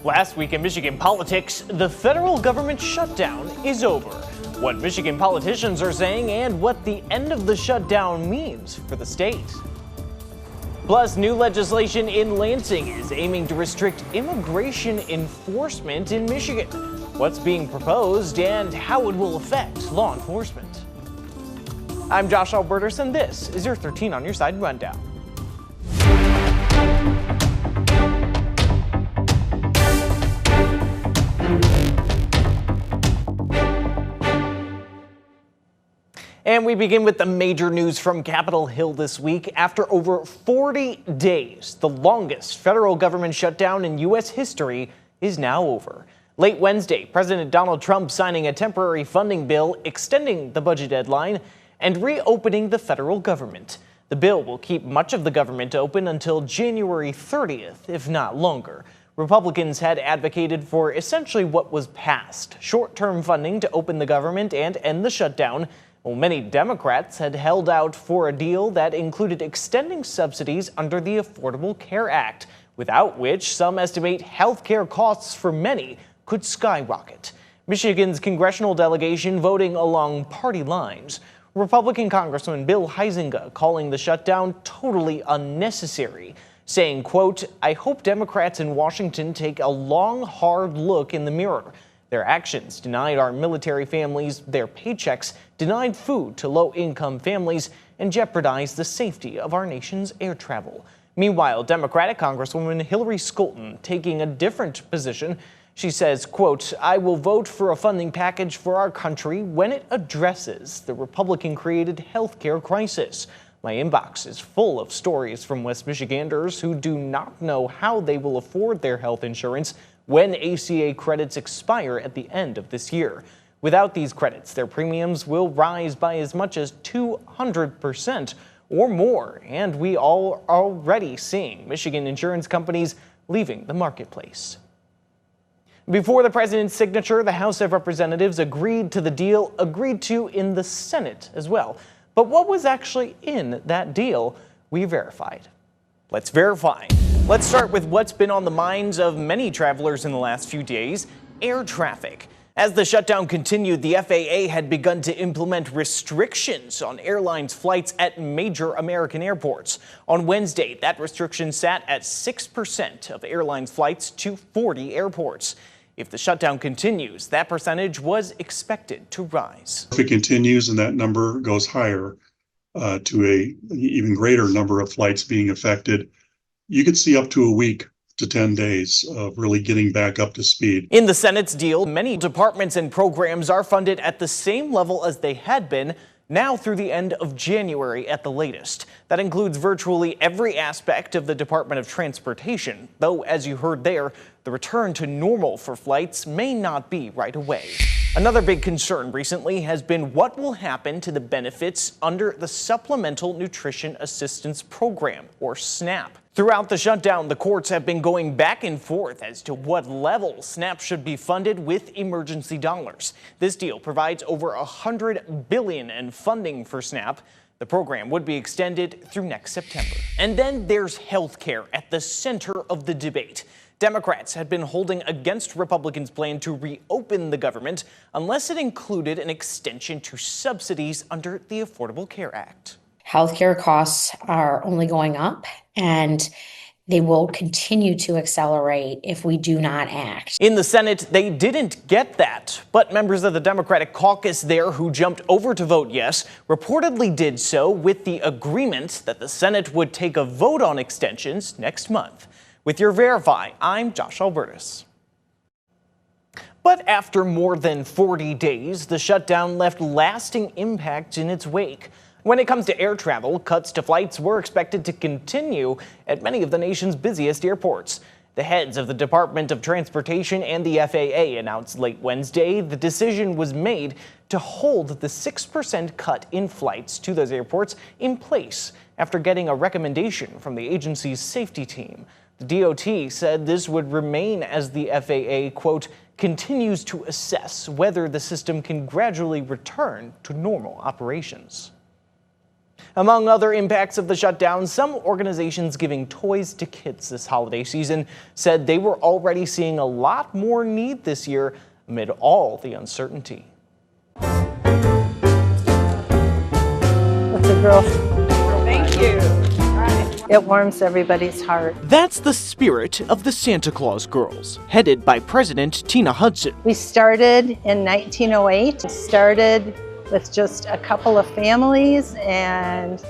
Last week in Michigan politics, the federal government shutdown is over. What Michigan politicians are saying and what the end of the shutdown means for the state. Plus, new legislation in Lansing is aiming to restrict immigration enforcement in Michigan. What's being proposed and how it will affect law enforcement. I'm Josh Alburtus, and this is your 13 on your side rundown. And we begin with the major news from Capitol Hill this week. After over 40 days, the longest federal government shutdown in U.S. history is now over. Late Wednesday, President Donald Trump signing a temporary funding bill extending the budget deadline and reopening the federal government. The bill will keep much of the government open until January 30th, if not longer. Republicans had advocated for essentially what was passed, short-term funding to open the government and end the shutdown. Well, many Democrats had held out for a deal that included extending subsidies under the Affordable Care Act, without which some estimate health care costs for many could skyrocket. Michigan's congressional delegation voting along party lines. Republican Congressman Bill Huizenga calling the shutdown totally unnecessary, saying, quote, "I hope Democrats in Washington take a long, hard look in the mirror. Their actions denied our military families their paychecks, denied food to low-income families, and jeopardized the safety of our nation's air travel." Meanwhile, Democratic Congresswoman Hillary Scholten taking a different position. She says, quote, "I will vote for a funding package for our country when it addresses the Republican-created health care crisis. My inbox is full of stories from West Michiganders who do not know how they will afford their health insurance when ACA credits expire at the end of this year. Without these credits, their premiums will rise by as much as 200% or more, and we are already seeing Michigan insurance companies leaving the marketplace. Before the president's signature, the House of Representatives agreed to the deal agreed to in the Senate as well. But what was actually in that deal? We verified. Let's verify. Let's start with what's been on the minds of many travelers in the last few days: air traffic. As the shutdown continued, the FAA had begun to implement restrictions on airlines' flights at major American airports. On Wednesday, that restriction sat at 6% of airlines' flights to 40 airports. If the shutdown continues, that percentage was expected to rise. If it continues and that number goes higher to an even greater number of flights being affected, you could see up to a week to 10 days of really getting back up to speed. In the Senate's deal, many departments and programs are funded at the same level as they had been, now through the end of January at the latest. That includes virtually every aspect of the Department of Transportation, though, as you heard there, the return to normal for flights may not be right away. Another big concern recently has been what will happen to the benefits under the Supplemental Nutrition Assistance Program, or SNAP. Throughout the shutdown, the courts have been going back and forth as to what level SNAP should be funded with emergency dollars. This deal provides over $100 billion in funding for SNAP. The program would be extended through next September. And then there's health care at the center of the debate. Democrats had been holding against Republicans' plan to reopen the government unless it included an extension to subsidies under the Affordable Care Act. Healthcare costs are only going up, and they will continue to accelerate if we do not act. In the Senate, they didn't get that, but members of the Democratic caucus there who jumped over to vote yes reportedly did so with the agreement that the Senate would take a vote on extensions next month. With your Verify, I'm Josh Alburtus. But after more than 40 days, the shutdown left lasting impact in its wake. When it comes to air travel, cuts to flights were expected to continue at many of the nation's busiest airports. The heads of the Department of Transportation and the FAA announced late Wednesday the decision was made to hold the 6% cut in flights to those airports in place after getting a recommendation from the agency's safety team. The DOT said this would remain as the FAA, quote, continues to assess whether the system can gradually return to normal operations. Among other impacts of the shutdown, some organizations giving toys to kids this holiday season said they were already seeing a lot more need this year amid all the uncertainty. That's a girl. Thank you. It warms everybody's heart. That's the spirit of the Santa Claus Girls, headed by President Tina Hudson. We started in 1908. Started with just a couple of families and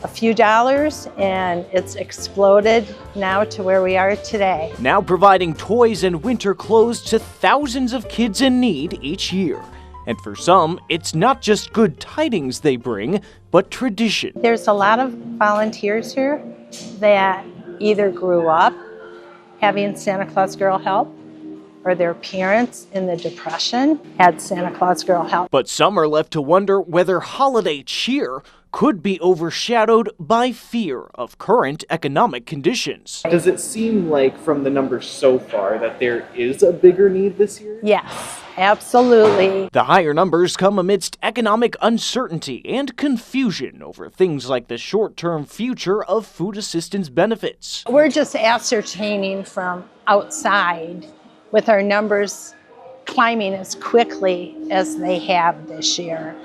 a few dollars, and it's exploded now to where we are today. Now providing toys and winter clothes to thousands of kids in need each year. And for some, it's not just good tidings they bring, but tradition. There's a lot of volunteers here that either grew up having Santa Claus Girl help, or their parents in the Depression had Santa Claus Girl help. But some are left to wonder whether holiday cheer could be overshadowed by fear of current economic conditions. Does it seem like from the numbers so far that there is a bigger need this year? Yes, absolutely. The higher numbers come amidst economic uncertainty and confusion over things like the short-term future of food assistance benefits. We're just ascertaining from outside with our numbers climbing as quickly as they have this year.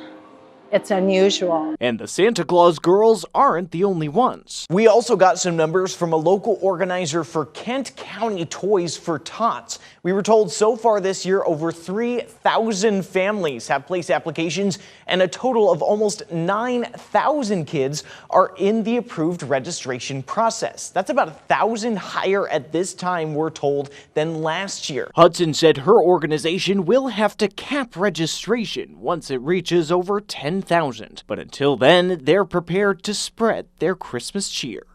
It's unusual. And the Santa Claus Girls aren't the only ones. We also got some numbers from a local organizer for Kent County Toys for Tots. We were told so far this year over 3,000 families have placed applications, and a total of almost 9,000 kids are in the approved registration process. That's about 1,000 higher at this time, we're told, than last year. Hudson said her organization will have to cap registration once it reaches over 10,000. But until then, they're prepared to spread their Christmas cheer.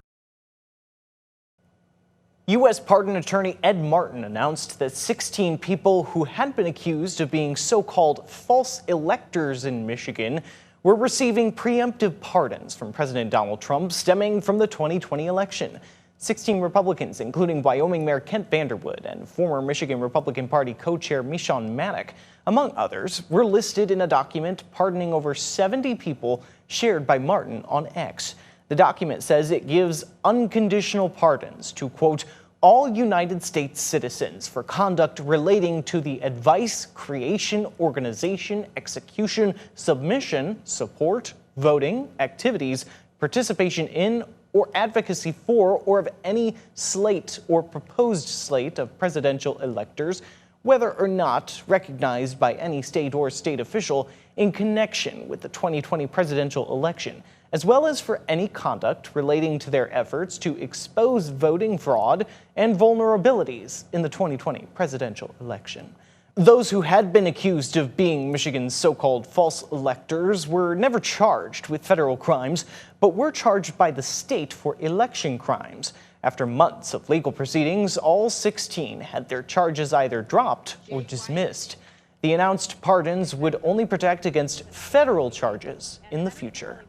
U.S. Pardon Attorney Ed Martin announced that 16 people who had been accused of being so-called false electors in Michigan were receiving preemptive pardons from President Donald Trump stemming from the 2020 election. 16 Republicans, including Wyoming Mayor Kent Vanderwood and former Michigan Republican Party co-chair Michon Maddock, among others, were listed in a document pardoning over 70 people shared by Martin on X. The document says it gives unconditional pardons to, quote, all United States citizens for conduct relating to the advice, creation, organization, execution, submission, support, voting, activities, participation in, or advocacy for, or of any slate or proposed slate of presidential electors, whether or not recognized by any state or state official in connection with the 2020 presidential election, as well as for any conduct relating to their efforts to expose voting fraud and vulnerabilities in the 2020 presidential election. Those who had been accused of being Michigan's so-called false electors were never charged with federal crimes, but were charged by the state for election crimes. After months of legal proceedings, all 16 had their charges either dropped or dismissed. The announced pardons would only protect against federal charges in the future.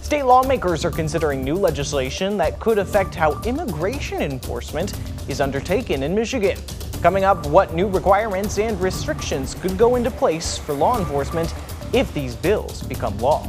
State lawmakers are considering new legislation that could affect how immigration enforcement is undertaken in Michigan. Coming up, what new requirements and restrictions could go into place for law enforcement if these bills become law.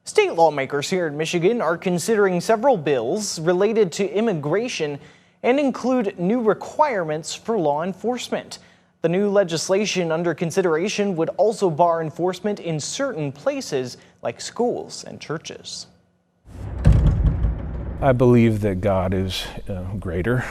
State lawmakers here in Michigan are considering several bills related to immigration and include new requirements for law enforcement. The new legislation under consideration would also bar enforcement in certain places like schools and churches. I believe that God is greater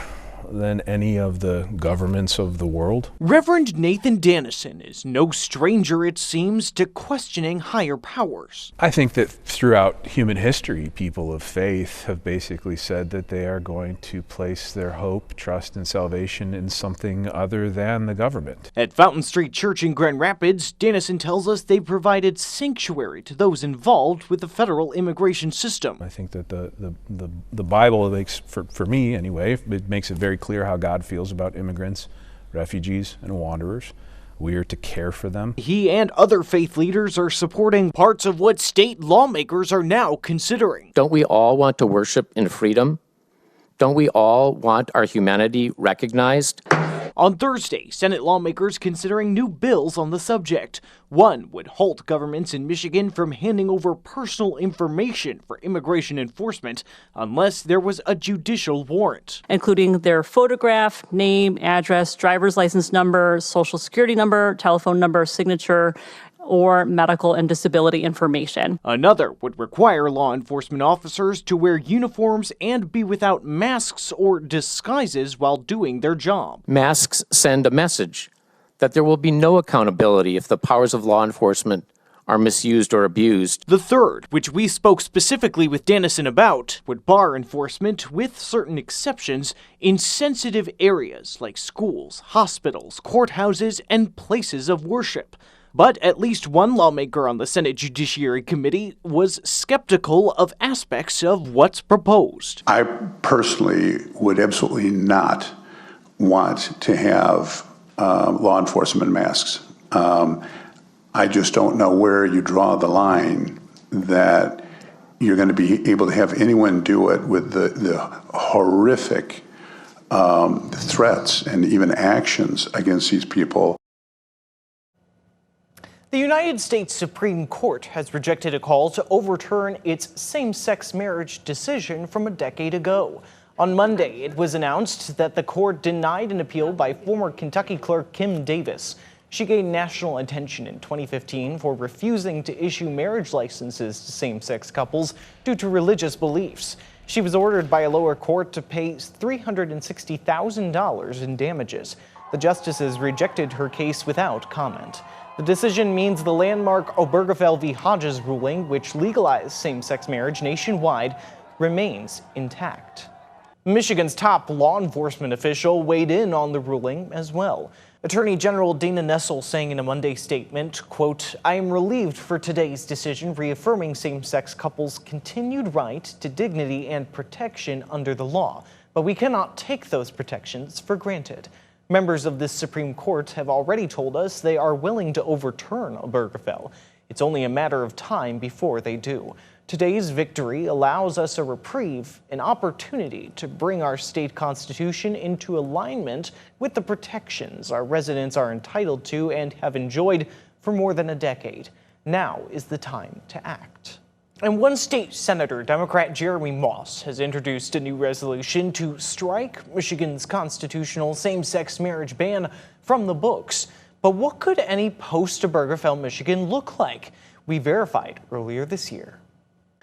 than any of the governments of the world. Reverend Nathan Dannison is no stranger, it seems, to questioning higher powers. I think that throughout human history, people of faith have basically said that they are going to place their hope, trust, and salvation in something other than the government. At Fountain Street Church in Grand Rapids, Dannison tells us they provided sanctuary to those involved with the federal immigration system. I think that the Bible makes, for me anyway, it makes it very clear how God feels about immigrants, refugees, and wanderers. We are to care for them. He and other faith leaders are supporting parts of what state lawmakers are now considering. Don't we all want to worship in freedom? Don't we all want our humanity recognized? On Thursday, Senate lawmakers considering new bills on the subject. One would halt governments in Michigan from handing over personal information for immigration enforcement unless there was a judicial warrant, including their photograph, name, address, driver's license number, social security number, telephone number, signature, or medical and disability information. Another would require law enforcement officers to wear uniforms and be without masks or disguises while doing their job. Masks send a message that there will be no accountability if the powers of law enforcement are misused or abused. The third, which we spoke specifically with Dennison about, would bar enforcement, with certain exceptions, in sensitive areas like schools, hospitals, courthouses, and places of worship. But at least one lawmaker on the Senate Judiciary Committee was skeptical of aspects of what's proposed. I personally would absolutely not want to have law enforcement masks. I just don't know where you draw the line that you're going to be able to have anyone do it with the horrific threats and even actions against these people. The United States Supreme Court has rejected a call to overturn its same-sex marriage decision from a decade ago. On Monday, it was announced that the court denied an appeal by former Kentucky clerk Kim Davis. She gained national attention in 2015 for refusing to issue marriage licenses to same-sex couples due to religious beliefs. She was ordered by a lower court to pay $360,000 in damages. The justices rejected her case without comment. The decision means the landmark Obergefell v. Hodges ruling, which legalized same-sex marriage nationwide, remains intact. Michigan's top law enforcement official weighed in on the ruling as well. Attorney General Dana Nessel saying in a Monday statement, quote, "I am relieved for today's decision reaffirming same-sex couples' continued right to dignity and protection under the law, but we cannot take those protections for granted." Members of this Supreme Court have already told us they are willing to overturn Obergefell. It's only a matter of time before they do. Today's victory allows us a reprieve, an opportunity to bring our state constitution into alignment with the protections our residents are entitled to and have enjoyed for more than a decade. Now is the time to act. And one state senator, Democrat Jeremy Moss, has introduced a new resolution to strike Michigan's constitutional same-sex marriage ban from the books. But what could any post-Obergefell Michigan look like? We verified earlier this year.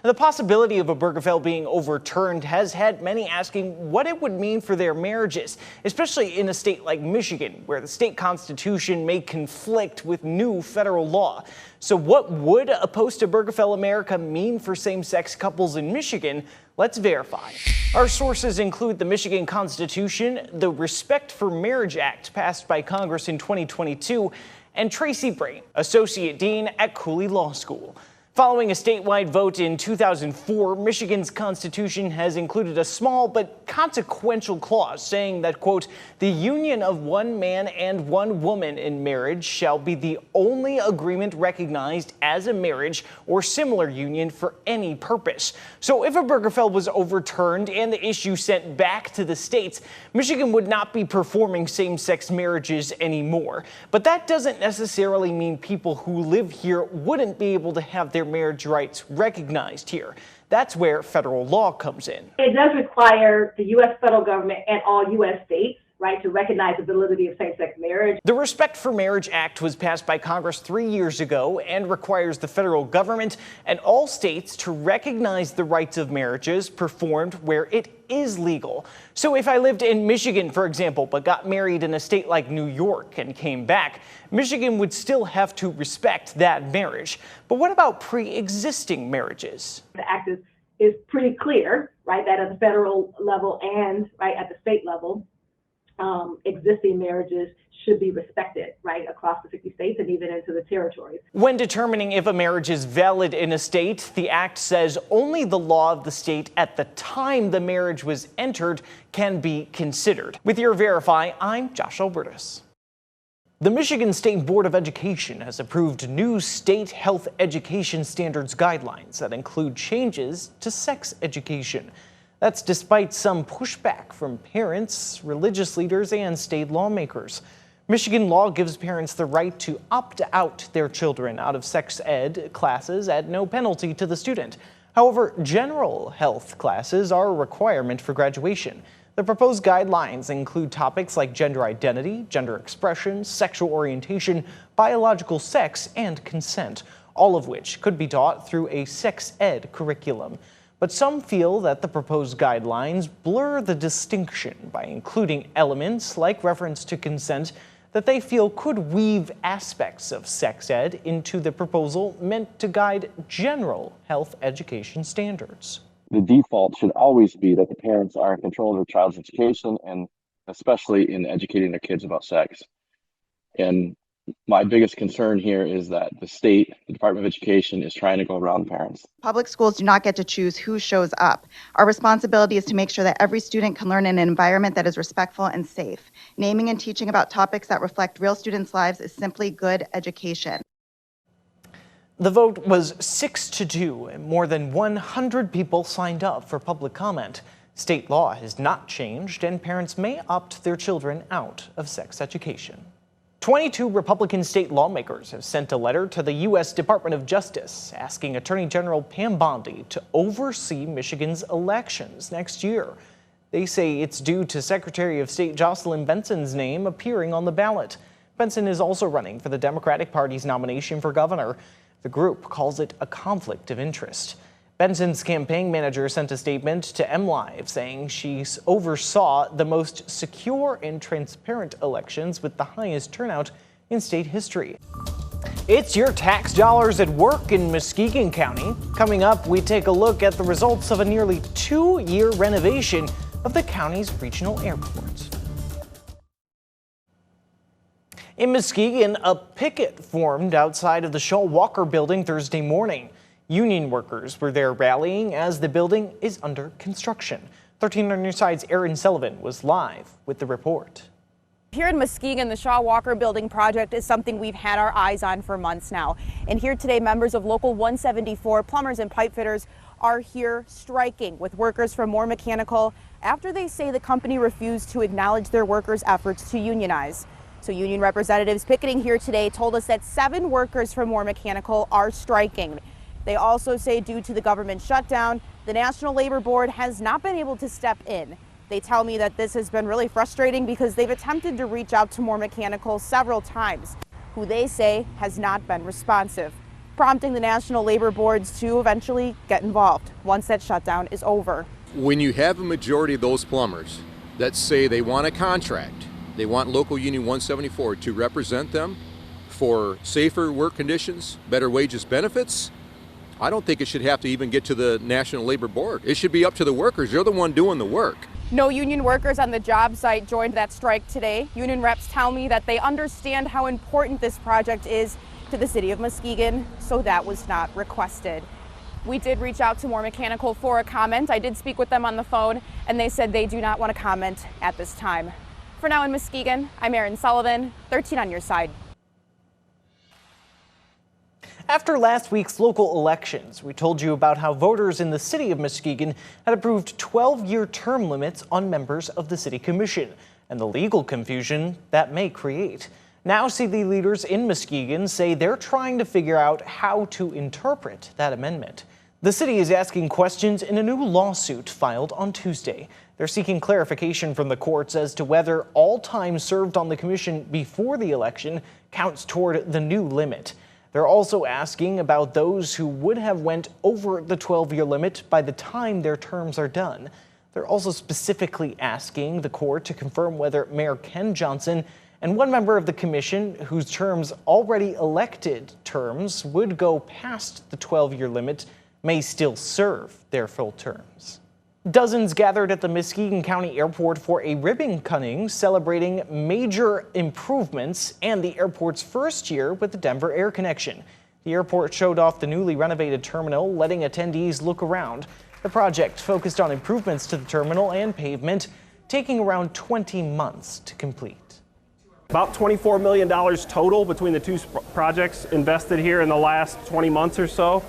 The possibility of Obergefell being overturned has had many asking what it would mean for their marriages, especially in a state like Michigan, where the state constitution may conflict with new federal law. So what would a post-Obergefell America mean for same-sex couples in Michigan? Let's verify. Our sources include the Michigan Constitution, the Respect for Marriage Act passed by Congress in 2022, and Tracy Brain, Associate Dean at Cooley Law School. Following a statewide vote in 2004, Michigan's constitution has included a small but consequential clause saying that, quote, "The union of one man and one woman in marriage shall be the only agreement recognized as a marriage or similar union for any purpose." So if Obergefell was overturned and the issue sent back to the states, Michigan would not be performing same-sex marriages anymore. But that doesn't necessarily mean people who live here wouldn't be able to have their marriage rights recognized here. That's where federal law comes in. It does require the U.S. federal government and all U.S. states, right, to recognize the validity of same-sex marriage. The Respect for Marriage Act was passed by Congress 3 years ago and requires the federal government and all states to recognize the rights of marriages performed where it is legal. So if I lived in Michigan, for example, but got married in a state like New York and came back, Michigan would still have to respect that marriage. But what about pre-existing marriages? The act is pretty clear, right, that at the federal level and right at the state level, existing marriages should be respected, right, across the 50 states and even into the territories. When determining if a marriage is valid in a state, the act says only the law of the state at the time the marriage was entered can be considered. With your Verify, I'm Josh Alburtus. The Michigan State Board of Education has approved new state health education standards guidelines that include changes to sex education. That's despite some pushback from parents, religious leaders, and state lawmakers. Michigan law gives parents the right to opt out their children out of sex ed classes at no penalty to the student. However, general health classes are a requirement for graduation. The proposed guidelines include topics like gender identity, gender expression, sexual orientation, biological sex, and consent, all of which could be taught through a sex ed curriculum. But some feel that the proposed guidelines blur the distinction by including elements like reference to consent that they feel could weave aspects of sex ed into the proposal meant to guide general health education standards. The default should always be that the parents are in control of their child's education, and especially in educating their kids about sex. And my biggest concern here is that the state, the Department of Education, is trying to go around parents. Public schools do not get to choose who shows up. Our responsibility is to make sure that every student can learn in an environment that is respectful and safe. Naming and teaching about topics that reflect real students' lives is simply good education. The vote was 6-2, and more than 100 people signed up for public comment. State law has not changed, and parents may opt their children out of sex education. 22 Republican state lawmakers have sent a letter to the U.S. Department of Justice asking Attorney General Pam Bondi to oversee Michigan's elections next year. They say it's due to Secretary of State Jocelyn Benson's name appearing on the ballot. Benson is also running for the Democratic Party's nomination for governor. The group calls it a conflict of interest. Benson's campaign manager sent a statement to MLive saying she oversaw the most secure and transparent elections with the highest turnout in state history. It's your tax dollars at work in Muskegon County. Coming up, we take a look at the results of a nearly 2-year renovation of the county's regional airport. In Muskegon, a picket formed outside of the Shaw Walker building Thursday morning. Union workers were there rallying as the building is under construction. 13 on your side's Aaron Sullivan was live with the report. Here in Muskegon, the Shaw Walker building project is something we've had our eyes on for months now. And here today, members of Local 174, plumbers and pipe fitters, are here striking with workers from Moore Mechanical after they say the company refused to acknowledge their workers' efforts to unionize. So union representatives picketing here today told us that 7 workers from Moore Mechanical are striking. They also say due to the government shutdown, the National Labor Board has not been able to step in. They tell me that this has been really frustrating because they've attempted to reach out to Moore Mechanical several times, who they say has not been responsive, prompting the National Labor Boards to eventually get involved once that shutdown is over. When you have a majority of those plumbers that say they want a contract, they want Local Union 174 to represent them for safer work conditions, better wages, benefits, I don't think it should have to even get to the National Labor Board. It should be up to the workers. They're the one doing the work. No union workers on the job site joined that strike today. Union reps tell me that they understand how important this project is to the city of Muskegon, so that was not requested. We did reach out to Moore Mechanical for a comment. I did speak with them on the phone, and they said they do not want to comment at this time. For now in Muskegon, I'm Aaron Sullivan, 13 on your side. After last week's local elections, we told you about how voters in the city of Muskegon had approved 12-year term limits on members of the city commission and the legal confusion that may create. Now city leaders in Muskegon say they're trying to figure out how to interpret that amendment. The city is asking questions in a new lawsuit filed on Tuesday. They're seeking clarification from the courts as to whether all time served on the commission before the election counts toward the new limit. They're also asking about those who would have went over the 12-year limit by the time their terms are done. They're also specifically asking the court to confirm whether Mayor Ken Johnson and one member of the commission whose terms already elected terms would go past the 12-year limit may still serve their full terms. Dozens gathered at the Muskegon County Airport for a ribbon cutting celebrating major improvements and the airport's first year with the Denver Air Connection. The airport showed off the newly renovated terminal, letting attendees look around. The project focused on improvements to the terminal and pavement, taking around 20 months to complete. About $24 million total between the two projects invested here in the last 20 months or so.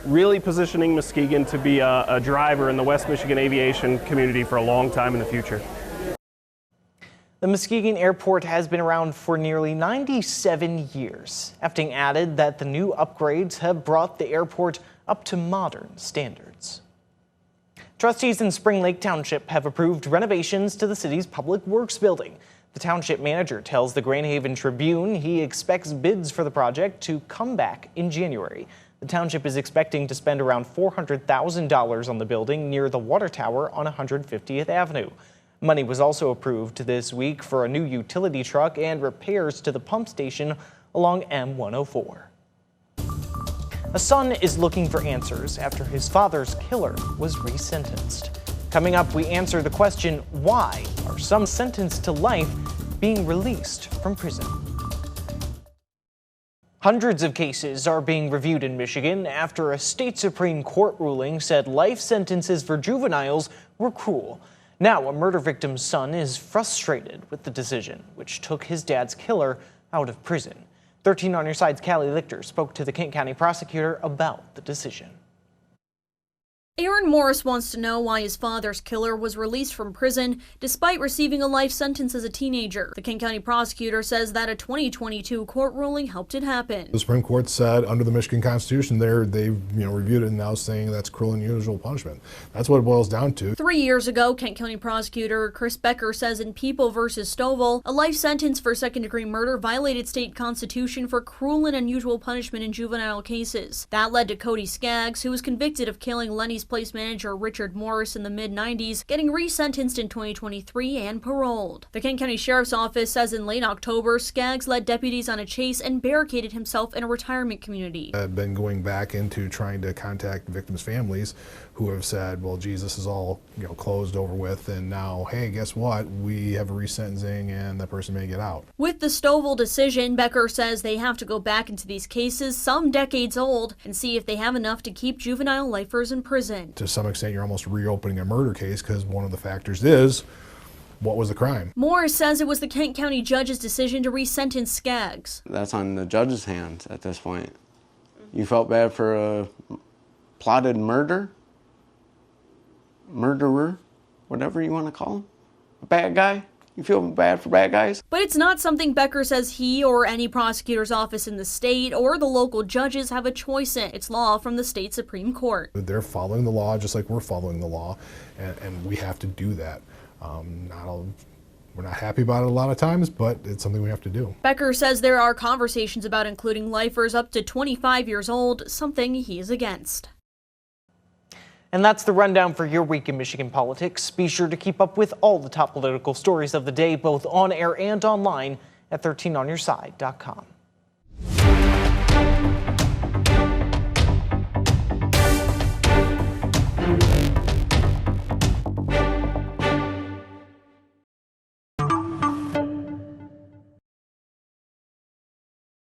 really positioning Muskegon to be a driver in the West Michigan aviation community for a long time in the future. The Muskegon Airport has been around for nearly 97 years. Efting added that the new upgrades have brought the airport up to modern standards. Trustees in Spring Lake Township have approved renovations to the city's Public Works building. The township manager tells the Grand Haven Tribune he expects bids for the project to come back in January. The township is expecting to spend around $400,000 on the building near the water tower on 150th Avenue. Money was also approved this week for a new utility truck and repairs to the pump station along M104. A son is looking for answers after his father's killer was resentenced. Coming up, we answer the question, why are some sentenced to life being released from prison? Hundreds of cases are being reviewed in Michigan after a state Supreme Court ruling said life sentences for juveniles were cruel. Now, a murder victim's son is frustrated with the decision, which took his dad's killer out of prison. 13 on your side's Callie Lichter spoke to the Kent County prosecutor about the decision. Aaron Morris wants to know why his father's killer was released from prison despite receiving a life sentence as a teenager. The Kent County prosecutor says that a 2022 court ruling helped it happen. The Supreme Court said under the Michigan Constitution they reviewed it and now saying that's cruel and unusual punishment. That's what it boils down to. 3 years ago, Kent County prosecutor Chris Becker says in People v. Stovall, a life sentence for second-degree murder violated state constitution for cruel and unusual punishment in juvenile cases. That led to Cody Skaggs, who was convicted of killing Lenny's place manager Richard Morris in the mid-90s, getting resentenced in 2023 and paroled. The Kent County Sheriff's Office says in late October, Skaggs led deputies on a chase and barricaded himself in a retirement community. I've been going back into trying to contact victims' families who have said, well, geez, this is all closed over with, and now, hey, guess what? We have a resentencing and that person may get out. With the Stovall decision, Becker says they have to go back into these cases, some decades old, and see if they have enough to keep juvenile lifers in prison. To some extent, you're almost reopening a murder case because one of the factors is, what was the crime? Morris says it was the Kent County judge's decision to resentence Skaggs. That's on the judge's hands at this point. You felt bad for a plotted murderer, whatever you want to call him, a bad guy. You feel bad for bad guys? But it's not something Becker says he or any prosecutor's office in the state or the local judges have a choice in. It's law from the state Supreme Court. They're following the law just like we're following the law, and we have to do that. We're not happy about it a lot of times, but it's something we have to do. Becker says there are conversations about including lifers up to 25 years old, something he is against. And that's the rundown for your week in Michigan politics. Be sure to keep up with all the top political stories of the day, both on air and online at 13onyourside.com.